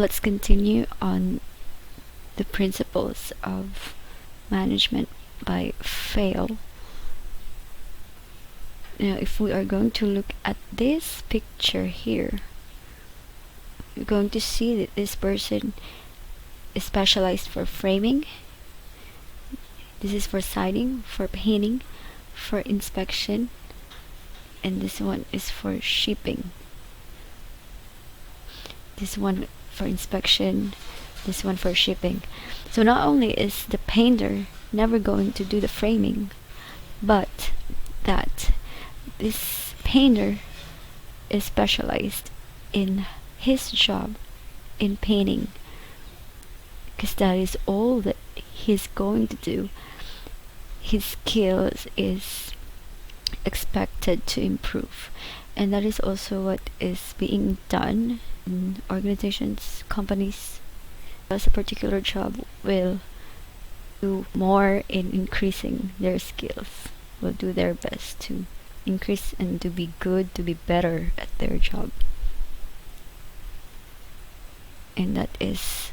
Let's continue on the principles of management by Fayol. Now, if we are going to look at this picture here, you're going to see that this person is specialized for framing. This is for siding, for painting, for inspection, and this one is for shipping. This one for inspection, this one for shipping. So not only is the painter never going to do the framing, but that this painter is specialized in his job in painting, because that is all that he's going to do. His skills is expected to improve, and that is also what is being done in organizations, companies. As a particular job will do more in increasing their skills, will do their best to increase and to be good, to be better at their job. And that is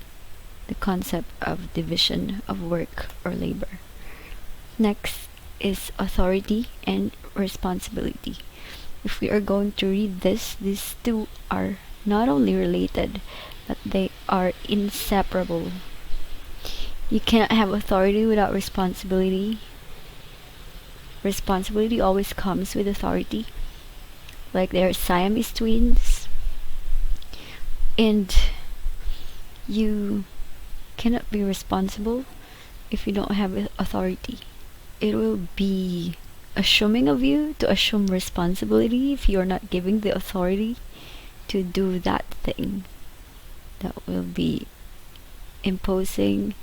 the concept of division of work or labor. Next is authority and responsibility. If we are going to read this, these two are not only related, but they are inseparable. You cannot have authority without responsibility. Responsibility always comes with authority. Like they are Siamese twins. And you cannot be responsible if you don't have authority. It will be assuming of you to assume responsibility if you are not giving the authority to do that thing. That will be imposing,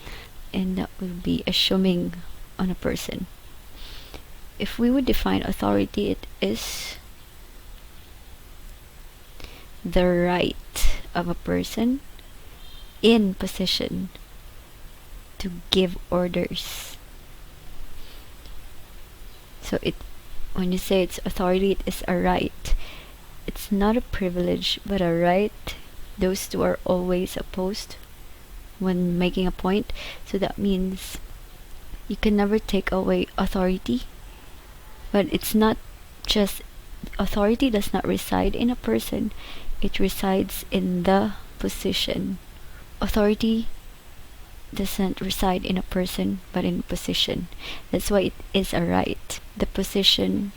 and that will be assuming on a person. If we would define authority, it is the right of a person in position to give orders. So when you say it's authority, it is a right. It's not a privilege, but a right. Those two are always opposed when making a point. So that means you can never take away authority. But it's not just authority does not reside in a person, it resides in the position. Authority doesn't reside in a person but in position. That's why it is a right. The position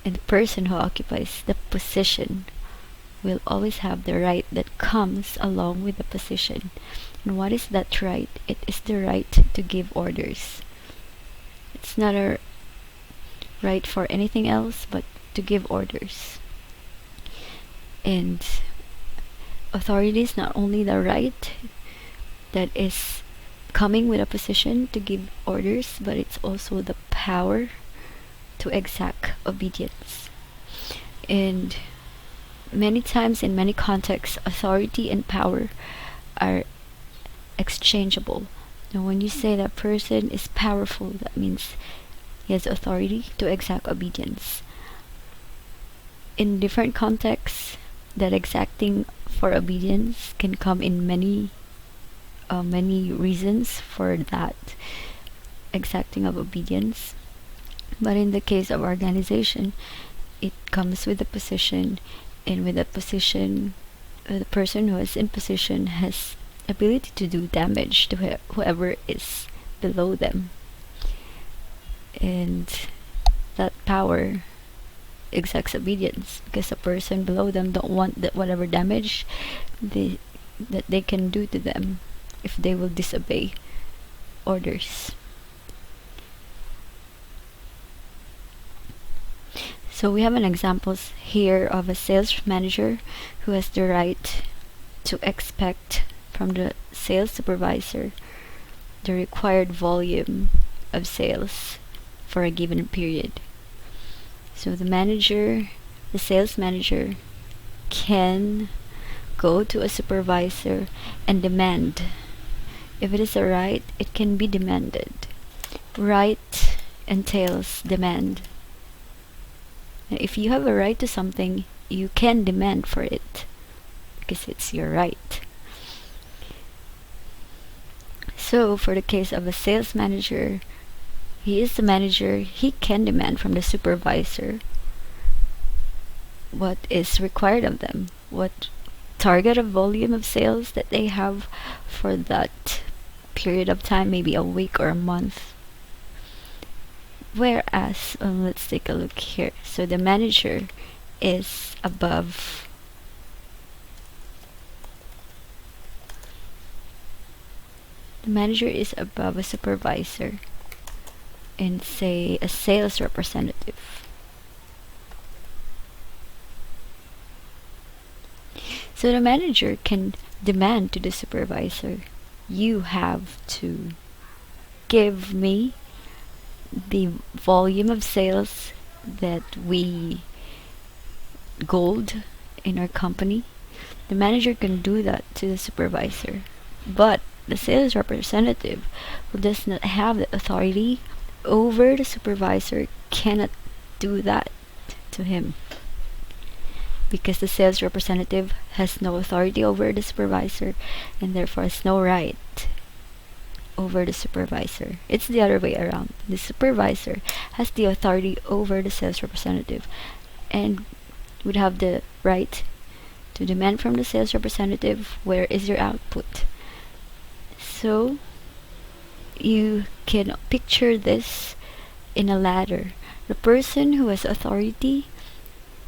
and the person who occupies the position will always have the right that comes along with the position. And what is that right? It is the right to give orders. It's not a right for anything else but to give orders. And authority is not only the right that is coming with a position to give orders, but it's also the power to exact obedience. And many times in many contexts, authority and power are exchangeable. Now when you say that person is powerful, that means he has authority to exact obedience. In different contexts, that exacting for obedience can come in many reasons for that exacting of obedience. But in the case of organization, it comes with a position, and with a position, the person who is in position has ability to do damage to whoever is below them. And that power exacts obedience because the person below them don't want that whatever damage that they can do to them if they will disobey orders. So we have an examples here of a sales manager who has the right to expect from the sales supervisor the required volume of sales for a given period. So the sales manager can go to a supervisor and demand. If it is a right, it can be demanded. Right entails demand. Now, if you have a right to something, you can demand for it. because it's your right. So for the case of a sales manager, he is the manager, he can demand from the supervisor what is required of them, what target of volume of sales that they have for that period of time, maybe a week or a month. Whereas, let's take a look here. So the manager is above a supervisor and say a sales representative. So the manager can demand to the supervisor, you have to give me the volume of sales that we gold in our company. The manager can do that to the supervisor, but the sales representative who does not have the authority over the supervisor cannot do that to him, because the sales representative has no authority over the supervisor and therefore has no right over the supervisor. It's the other way around. The supervisor has the authority over the sales representative and would have the right to demand from the sales representative, where is your output? So you can picture this in a ladder. The person who has authority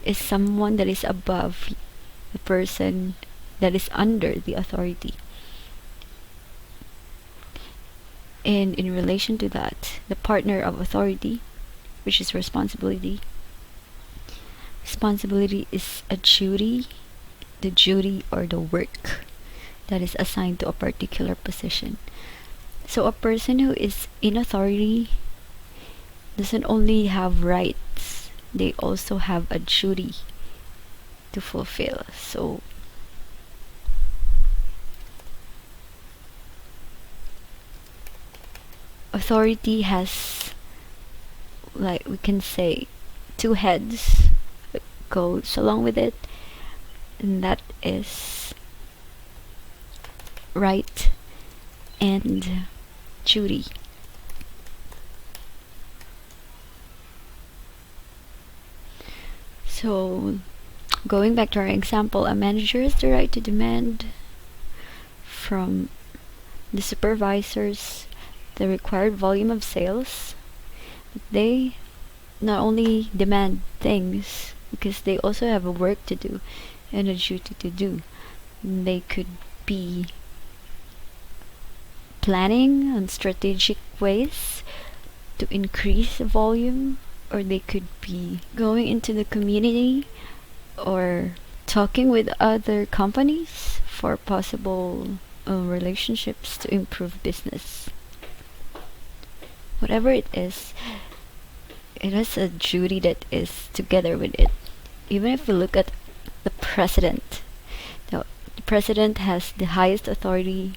is someone that is above the person that is under the authority. And in relation to that, the partner of authority, which is responsibility. Responsibility is a duty, the duty or the work that is assigned to a particular position. So a person who is in authority doesn't only have rights, they also have a duty to fulfill. So authority has, like we can say, two heads that goes along with it, and that is right and duty. So going back to our example, a manager has the right to demand from the supervisors the required volume of sales, but they not only demand things, because they also have a work to do and a duty to do. They could be planning on strategic ways to increase the volume, or they could be going into the community or talking with other companies for possible relationships to improve business. Whatever it is, it has a duty that is together with it. Even if we look at the president, the president has the highest authority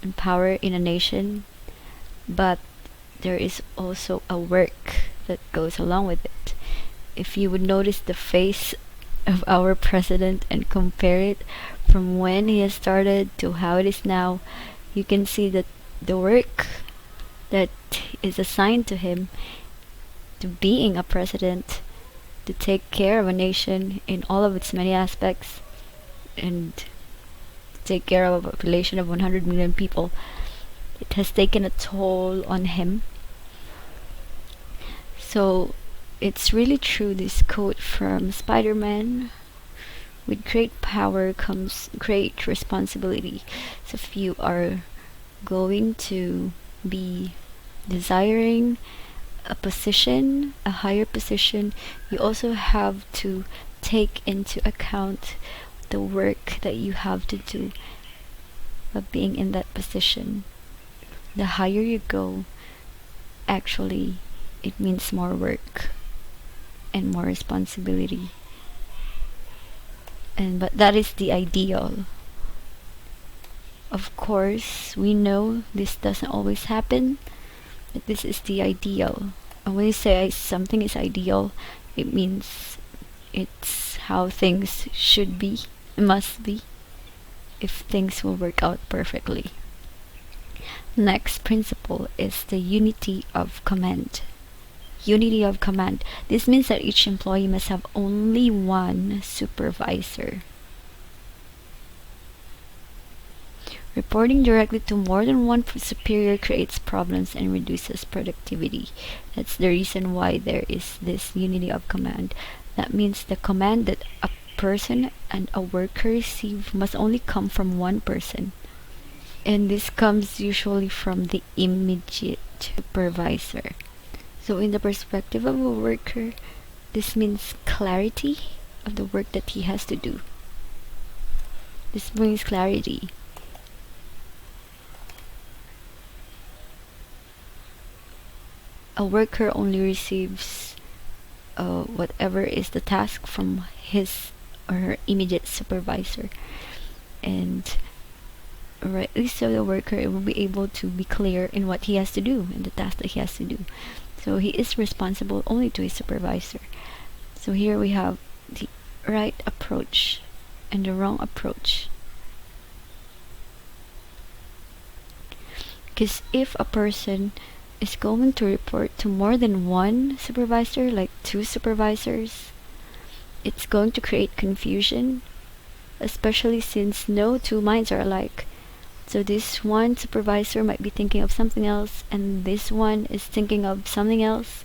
and power in a nation, but there is also a work that goes along with it. If you would notice the face of our president and compare it from when he has started to how it is now, you can see that the work that is assigned to him to being a president, to take care of a nation in all of its many aspects, and take care of a population of 100 million people, it has taken a toll on him. So it's really true, this quote from Spider-Man: with great power comes great responsibility. So if you are going to be desiring a position, a higher position, you also have to take into account the work that you have to do of being in that position. The higher you go, actually, it means more work and more responsibility. But that is the ideal. Of course, we know this doesn't always happen, but this is the ideal. And when you say something is ideal, it means it's how things should be. must be if things will work out perfectly. Next principle is the unity of command. Unity of command. This means that each employee must have only one supervisor. Reporting directly to more than one superior creates problems and reduces productivity. That's the reason why there is this unity of command. That means the command that a person and a worker receive must only come from one person. And this comes usually from the immediate supervisor. So in the perspective of a worker, this means clarity of the work that he has to do. This brings clarity. A worker only receives whatever is the task from his or her immediate supervisor, and rightly so, the worker will be able to be clear in what he has to do and the task that he has to do. So he is responsible only to his supervisor. So here we have the right approach and the wrong approach. Because if a person is going to report to more than one supervisor, like two supervisors, it's going to create confusion, especially since no two minds are alike. So this one supervisor might be thinking of something else, and this one is thinking of something else.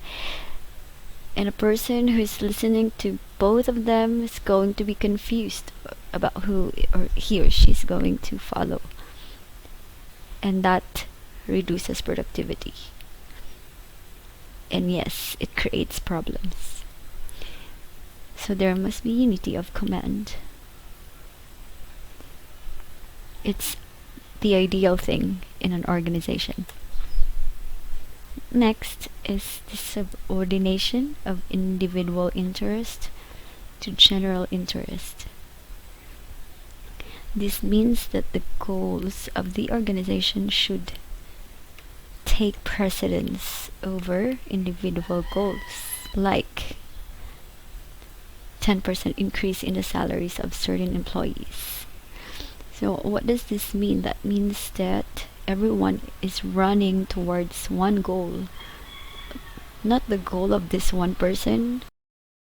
And a person who is listening to both of them is going to be confused about who or he or she is going to follow. And that reduces productivity. And yes, it creates problems. So there must be unity of command. It's the ideal thing in an organization. Next is the subordination of individual interest to general interest. This means that the goals of the organization should take precedence over individual goals, like 10% increase in the salaries of certain employees. So what does this mean? That means that everyone is running towards one goal, not the goal of this one person,